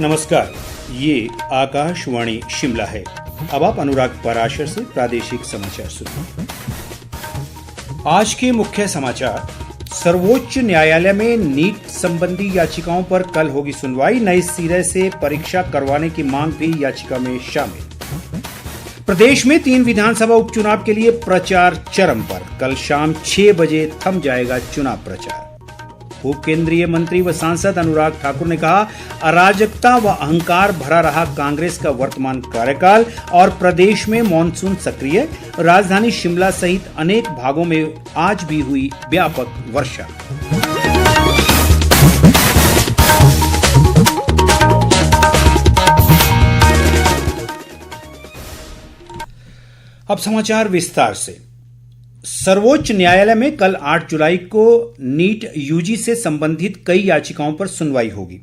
नमस्कार, ये आकाशवाणी शिमला है। अब आप अनुराग पराशर से प्रादेशिक समाचार सुनिए। आज के मुख्य समाचार। सर्वोच्च न्यायालय में नीट संबंधी याचिकाओं पर कल होगी सुनवाई। नए सिरे से परीक्षा करवाने की मांग भी याचिका में शामिल। प्रदेश में 3 विधानसभा उपचुनाव के लिए प्रचार चरम पर। कल शाम 6 बजे थम जाएगा चुनाव प्रचार। उप केंद्रीय मंत्री व सांसद अनुराग ठाकुर ने कहा, अराजकता व अहंकार भरा रहा कांग्रेस का वर्तमान कार्यकाल और प्रदेश में मॉनसून सक्रिय। राजधानी शिमला सहित अनेक भागों में आज भी हुई व्यापक वर्षा। अब समाचार विस्तार से। सर्वोच्च न्यायालय में कल 8 जुलाई को नीट यूजी से संबंधित कई याचिकाओं पर सुनवाई होगी।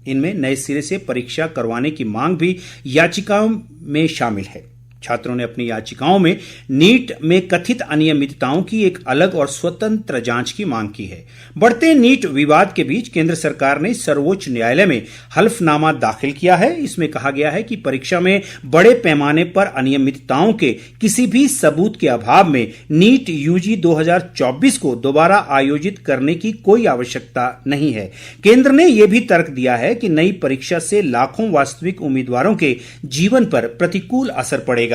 इनमें नए सिरे से परीक्षा करवाने की मांग भी याचिकाओं में शामिल है। छात्रों ने अपनी याचिकाओं में नीट में कथित अनियमितताओं की एक अलग और स्वतंत्र जांच की मांग की है। बढ़ते नीट विवाद के बीच केंद्र सरकार ने सर्वोच्च न्यायालय में हल्फनामा दाखिल किया है। इसमें कहा गया है कि परीक्षा में बड़े पैमाने पर अनियमितताओं के किसी भी सबूत के अभाव में नीट यूजी 2024 को दोबारा आयोजित करने की कोई आवश्यकता नहीं है। केंद्र ने यह भी तर्क दिया है कि नई परीक्षा से लाखों वास्तविक उम्मीदवारों के जीवन पर प्रतिकूल असर पड़ेगा।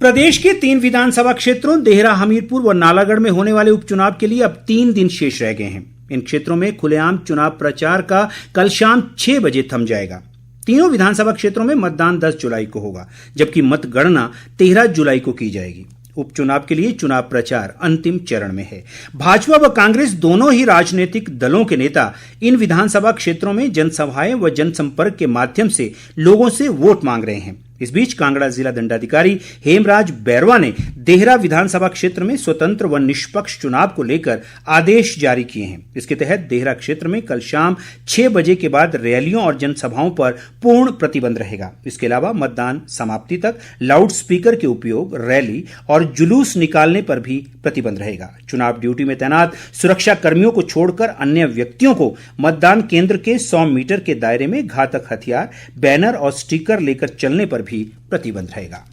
प्रदेश के 3 विधानसभा क्षेत्रों देहरा, हमीरपुर व नालागढ़ में होने वाले उपचुनाव के लिए अब 3 दिन शेष रह गए हैं। इन क्षेत्रों में खुलेआम चुनाव प्रचार का कल शाम 6 बजे थम जाएगा। तीनों विधानसभा क्षेत्रों में मतदान 10 जुलाई को होगा, जबकि मतगणना 13 जुलाई को की जाएगी। उपचुनाव के लिए चुनाव प्रचार अंतिम चरण में है। भाजपा व कांग्रेस दोनों ही राजनीतिक दलों के नेता इन विधानसभा क्षेत्रों में जनसभाएं व जनसंपर्क के माध्यम से लोगों से वोट मांग रहे हैं। इस बीच कांगड़ा जिला दंडाधिकारी हेमराज बैरवा ने देहरा विधानसभा क्षेत्र में स्वतंत्र व निष्पक्ष चुनाव को लेकर आदेश जारी किए हैं। इसके तहत देहरा क्षेत्र में कल शाम 6 बजे के बाद रैलियों और जनसभाओं पर पूर्ण प्रतिबंध रहेगा। इसके अलावा मतदान समाप्ति तक लाउड स्पीकर के उपयोग, रैली और जुलूस निकालने पर भी प्रतिबंध रहेगा। चुनाव ड्यूटी में तैनात सुरक्षा कर्मियों को छोड़कर अन्य व्यक्तियों को मतदान केंद्र के 100 मीटर के दायरे में घातक हथियार, बैनर और स्टिकर लेकर चलने पर भी प्रतिबंध रहेगा।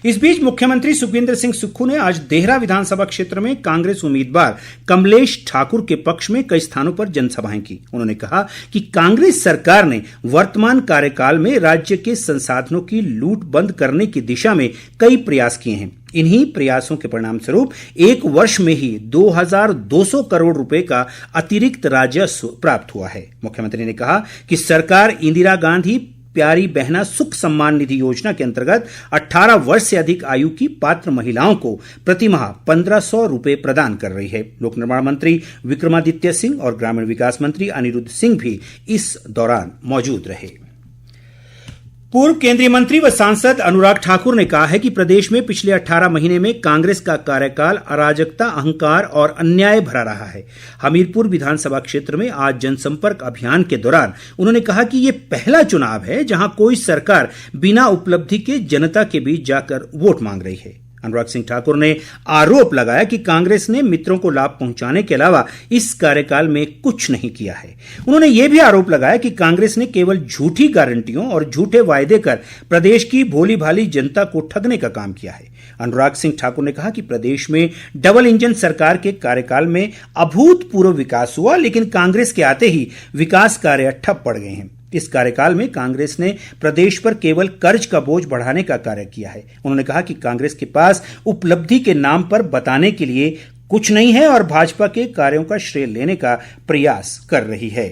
इस बीच मुख्यमंत्री सुखविंदर सिंह सुक्खू ने आज देहरा विधानसभा क्षेत्र में कांग्रेस उम्मीदवार कमलेश ठाकुर के पक्ष में कई स्थानों पर जनसभाएं की। उन्होंने कहा कि कांग्रेस सरकार ने वर्तमान कार्यकाल में राज्य के संसाधनों की लूट बंद करने की दिशा में कई प्रयास किए हैं। इन्हीं प्रयासों के परिणाम स्वरूप 1 वर्ष में ही 2200 करोड़ रुपए का अतिरिक्त राजस्व प्राप्त हुआ है। मुख्यमंत्री ने कहा कि सरकार इंदिरा गांधी प्यारी बहना सुख सम्मान निधि योजना के अंतर्गत 18 वर्ष से अधिक आयु की पात्र महिलाओं को प्रतिमाह 1500 रुपए प्रदान कर रही है। लोक निर्माण मंत्री विक्रमादित्य सिंह और ग्रामीण विकास मंत्री अनिरुद्ध सिंह भी इस दौरान मौजूद रहे। पूर्व केंद्रीय मंत्री व सांसद अनुराग ठाकुर ने कहा है कि प्रदेश में पिछले 18 महीने में कांग्रेस का कार्यकाल अराजकता, अहंकार और अन्याय भरा रहा है। हमीरपुर विधानसभा क्षेत्र में आज जनसंपर्क अभियान के दौरान उन्होंने कहा कि ये पहला चुनाव है जहां कोई सरकार बिना उपलब्धि के जनता के बीच जाकर वोट मांग रही है। अनुराग सिंह ठाकुर ने आरोप लगाया कि कांग्रेस ने मित्रों को लाभ पहुंचाने के अलावा इस कार्यकाल में कुछ नहीं किया है। उन्होंने यह भी आरोप लगाया कि कांग्रेस ने केवल झूठी गारंटियों और झूठे वायदे कर प्रदेश की भोली भाली जनता को ठगने का काम किया है। अनुराग सिंह ठाकुर ने कहा कि प्रदेश में डबल इंजन सरकार के कार्यकाल में अभूतपूर्व विकास हुआ, लेकिन कांग्रेस के आते ही विकास कार्य ठप पड़ गए हैं। इस कार्यकाल में कांग्रेस ने प्रदेश पर केवल कर्ज का बोझ बढ़ाने का कार्य किया है। उन्होंने कहा कि कांग्रेस के पास उपलब्धि के नाम पर बताने के लिए कुछ नहीं है और भाजपा के कार्यों का श्रेय लेने का प्रयास कर रही है।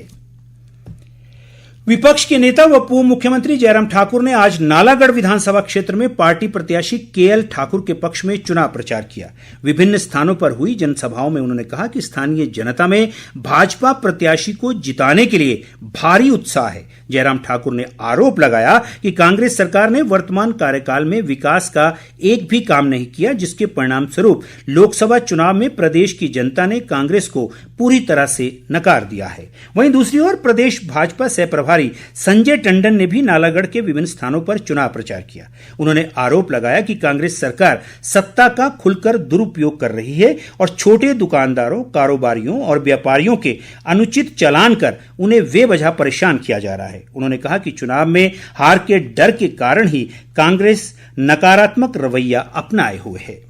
विपक्ष के नेता व पूर्व मुख्यमंत्री जयराम ठाकुर ने आज नालागढ़ विधानसभा क्षेत्र में पार्टी प्रत्याशी केएल ठाकुर के पक्ष में चुनाव प्रचार किया। विभिन्न स्थानों पर हुई जनसभाओं में उन्होंने कहा कि स्थानीय जनता में भाजपा प्रत्याशी को जिताने के लिए भारी उत्साह है। जयराम ठाकुर ने आरोप लगाया कि कांग्रेस सरकार ने वर्तमान कार्यकाल में विकास का एक भी काम नहीं किया, जिसके परिणाम स्वरूप लोकसभा चुनाव में प्रदेश की जनता ने कांग्रेस को पूरी तरह से नकार दिया है। वहीं दूसरी ओर प्रदेश भाजपा सह प्रभारी संजय टंडन ने भी नालागढ़ के विभिन्न स्थानों पर चुनाव प्रचार किया। उन्होंने आरोप लगाया कि कांग्रेस सरकार सत्ता का खुलकर दुरुपयोग कर रही है और छोटे दुकानदारों, कारोबारियों और व्यापारियों के अनुचित चालान कर उन्हें बेवजह परेशान किया जा रहा है। उन्होंने कहा कि चुनाव में हार के डर के कारण ही कांग्रेस नकारात्मक रवैया अपनाए हुए है।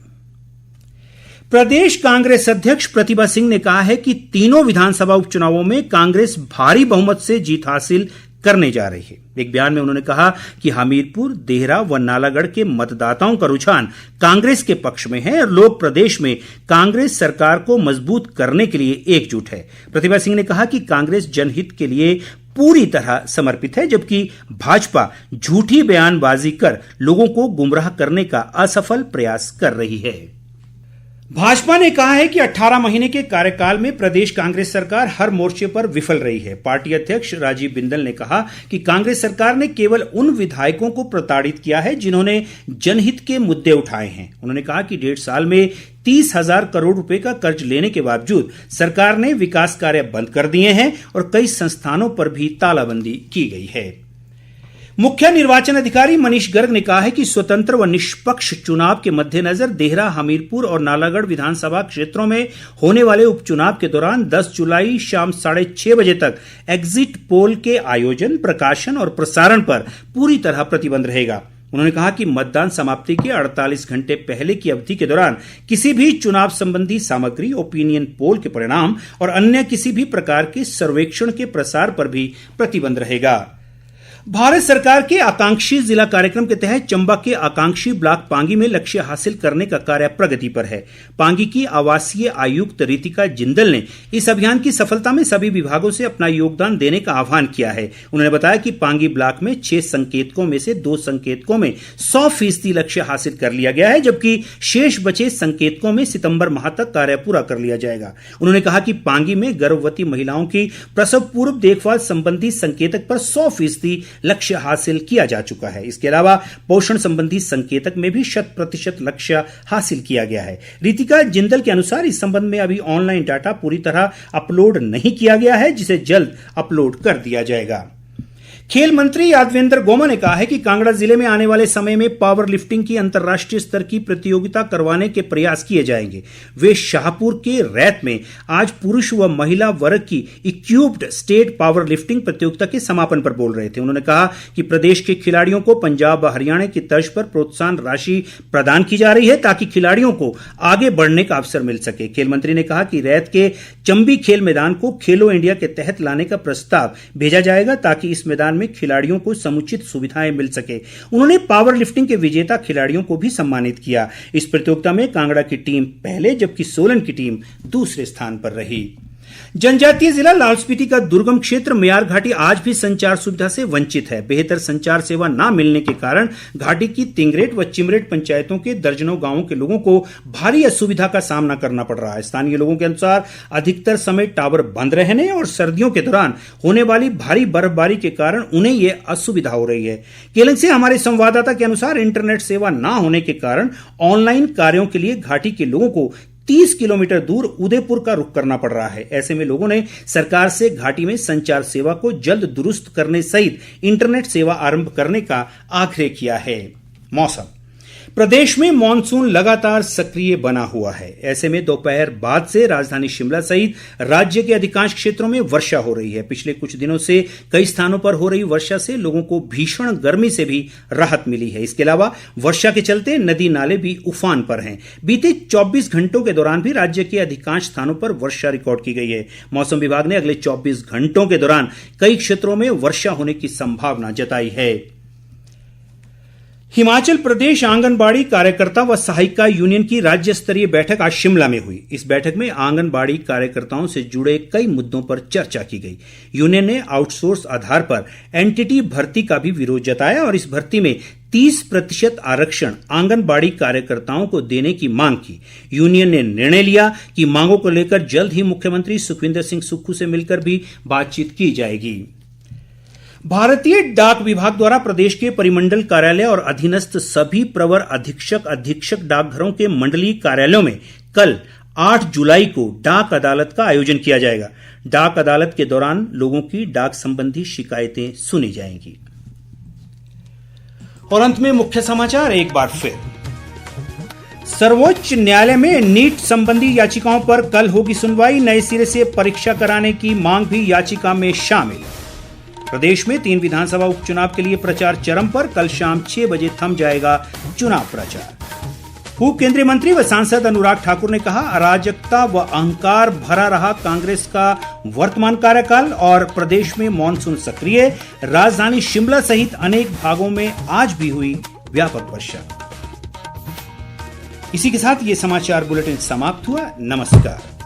प्रदेश कांग्रेस अध्यक्ष प्रतिभा सिंह ने कहा है कि तीनों विधानसभा उपचुनावों में कांग्रेस भारी बहुमत से जीत हासिल करने जा रही है। एक बयान में उन्होंने कहा कि हमीरपुर, देहरा व नालागढ़ के मतदाताओं का रुझान कांग्रेस के पक्ष में है और लोग प्रदेश में कांग्रेस सरकार को मजबूत करने के लिए एकजुट है। प्रतिभा सिंह ने कहा कि कांग्रेस जनहित के लिए पूरी तरह समर्पित है, जबकि भाजपा झूठी बयानबाजी कर लोगों को गुमराह करने का असफल प्रयास कर रही है। भाजपा ने कहा है कि 18 महीने के कार्यकाल में प्रदेश कांग्रेस सरकार हर मोर्चे पर विफल रही है। पार्टी अध्यक्ष राजीव बिंदल ने कहा कि कांग्रेस सरकार ने केवल उन विधायकों को प्रताड़ित किया है जिन्होंने जनहित के मुद्दे उठाए हैं। उन्होंने कहा कि 1.5 साल में 30,000 करोड़ रुपए का कर्ज लेने के बावजूद सरकार ने विकास कार्य बंद कर दिए हैं और कई संस्थानों पर भी तालाबंदी की गई है। मुख्य निर्वाचन अधिकारी मनीष गर्ग ने कहा है कि स्वतंत्र व निष्पक्ष चुनाव के मद्देनजर देहरा, हमीरपुर और नालागढ़ विधानसभा क्षेत्रों में होने वाले उपचुनाव के दौरान 10 जुलाई शाम 6:30 बजे तक एग्जिट पोल के आयोजन, प्रकाशन और प्रसारण पर पूरी तरह प्रतिबंध रहेगा। उन्होंने कहा कि मतदान समाप्ति के 48 घंटे पहले की अवधि के दौरान किसी भी चुनाव संबंधी सामग्री, ओपिनियन पोल के परिणाम और अन्य किसी भी प्रकार के सर्वेक्षण के प्रसार पर भी प्रतिबंध रहेगा। भारत सरकार के आकांक्षी जिला कार्यक्रम के तहत चंबा के आकांक्षी ब्लॉक पांगी में लक्ष्य हासिल करने का कार्य प्रगति पर है। पांगी की आवासीय आयुक्त रितिका जिंदल ने इस अभियान की सफलता में सभी विभागों से अपना योगदान देने का आह्वान किया है। उन्होंने बताया कि पांगी ब्लॉक में 6 संकेतकों में से 2 संकेतकों में 100% लक्ष्य हासिल कर लिया गया है, जबकि शेष बचे संकेतकों में सितंबर माह तक कार्य पूरा कर लिया जाएगा। उन्होंने कहा कि पांगी में गर्भवती महिलाओं की प्रसव पूर्व देखभाल संबंधी संकेतक पर 100% लक्ष्य हासिल किया जा चुका है। इसके अलावा पोषण संबंधी संकेतक में भी 100% लक्ष्य हासिल किया गया है। रितिका जिंदल के अनुसार इस संबंध में अभी ऑनलाइन डाटा पूरी तरह अपलोड नहीं किया गया है, जिसे जल्द अपलोड कर दिया जाएगा। खेल मंत्री यादवेंद्र गोमा ने कहा है कि कांगड़ा जिले में आने वाले समय में पावर लिफ्टिंग की अंतर्राष्ट्रीय स्तर की प्रतियोगिता करवाने के प्रयास किए जाएंगे। वे शाहपुर के रैत में आज पुरुष व महिला वर्ग की इक्विप्ड स्टेट पावर लिफ्टिंग प्रतियोगिता के समापन पर बोल रहे थे। उन्होंने कहा कि प्रदेश के खिलाड़ियों को पंजाब व हरियाणा की तर्ज पर प्रोत्साहन राशि प्रदान की जा रही है ताकि खिलाड़ियों को आगे बढ़ने का अवसर मिल सके। खेल मंत्री ने कहा कि रैत के चंबी खेल मैदान को खेलो इंडिया के तहत लाने का प्रस्ताव भेजा जाएगा ताकि इस मैदान में खिलाड़ियों को समुचित सुविधाएं मिल सके। उन्होंने पावर लिफ्टिंग के विजेता खिलाड़ियों को भी सम्मानित किया। इस प्रतियोगिता में कांगड़ा की टीम पहले जबकि सोलन की टीम दूसरे स्थान पर रही। जनजातीय जिला लाहौल स्पीति का दुर्गम क्षेत्र मयार घाटी आज भी संचार सुविधा से वंचित है। बेहतर संचार सेवा न मिलने के कारण घाटी की तिंगरेट व चिमरेट पंचायतों के दर्जनों गांवों के लोगों को भारी असुविधा का सामना करना पड़ रहा है। स्थानीय लोगों के अनुसार अधिकतर समय टावर बंद रहने और सर्दियों के दौरान होने वाली भारी बर्फबारी के कारण उन्हें यह असुविधा हो रही है। केलंग से हमारे संवाददाता के अनुसार इंटरनेट सेवा न होने के कारण ऑनलाइन कार्यों के लिए घाटी के लोगों को 30 किलोमीटर दूर उदयपुर का रुख करना पड़ रहा है। ऐसे में लोगों ने सरकार से घाटी में संचार सेवा को जल्द दुरुस्त करने सहित इंटरनेट सेवा आरंभ करने का आग्रह किया है। मौसम प्रदेश में मानसून लगातार सक्रिय बना हुआ है। ऐसे में दोपहर बाद से राजधानी शिमला सहित राज्य के अधिकांश क्षेत्रों में वर्षा हो रही है। पिछले कुछ दिनों से कई स्थानों पर हो रही वर्षा से लोगों को भीषण गर्मी से भी राहत मिली है। इसके अलावा वर्षा के चलते नदी नाले भी उफान पर हैं। बीते 24 घंटों के दौरान भी राज्य के अधिकांश स्थानों पर वर्षा रिकॉर्ड की गई है। मौसम विभाग ने अगले 24 घंटों के दौरान कई क्षेत्रों में वर्षा होने की संभावना जताई है। हिमाचल प्रदेश आंगनबाड़ी कार्यकर्ता व सहायिका यूनियन की राज्य स्तरीय बैठक आज शिमला में हुई। इस बैठक में आंगनबाड़ी कार्यकर्ताओं से जुड़े कई मुद्दों पर चर्चा की गई। यूनियन ने आउटसोर्स आधार पर एनटीटी भर्ती का भी विरोध जताया और इस भर्ती में 30% आरक्षण आंगनबाड़ी कार्यकर्ताओं को देने की मांग की। यूनियन ने निर्णय लिया कि मांगों को लेकर जल्द ही मुख्यमंत्री सुखविंदर सिंह सुक्खू से मिलकर भी बातचीत की जाएगी। भारतीय डाक विभाग द्वारा प्रदेश के परिमंडल कार्यालय और अधीनस्थ सभी प्रवर अधीक्षक डाकघरों के मंडलीय कार्यालयों में कल 8 जुलाई को डाक अदालत का आयोजन किया जाएगा। डाक अदालत के दौरान लोगों की डाक संबंधी शिकायतें सुनी जाएंगी। और अंत में मुख्य समाचार एक बार फिर। सर्वोच्च न्यायालय में नीट संबंधी याचिकाओं पर कल होगी सुनवाई। नए सिरे से परीक्षा कराने की मांग भी याचिका में शामिल। प्रदेश में 3 विधानसभा उपचुनाव के लिए प्रचार चरम पर। कल शाम 6 बजे थम जाएगा चुनाव प्रचार। पूर्व केंद्रीय मंत्री व सांसद अनुराग ठाकुर ने कहा, अराजकता व अहंकार भरा रहा कांग्रेस का वर्तमान कार्यकाल और प्रदेश में मॉनसून सक्रिय। राजधानी शिमला सहित अनेक भागों में आज भी हुई व्यापक वर्षा। इसी के साथ ये समाचार बुलेटिन समाप्त हुआ। नमस्कार।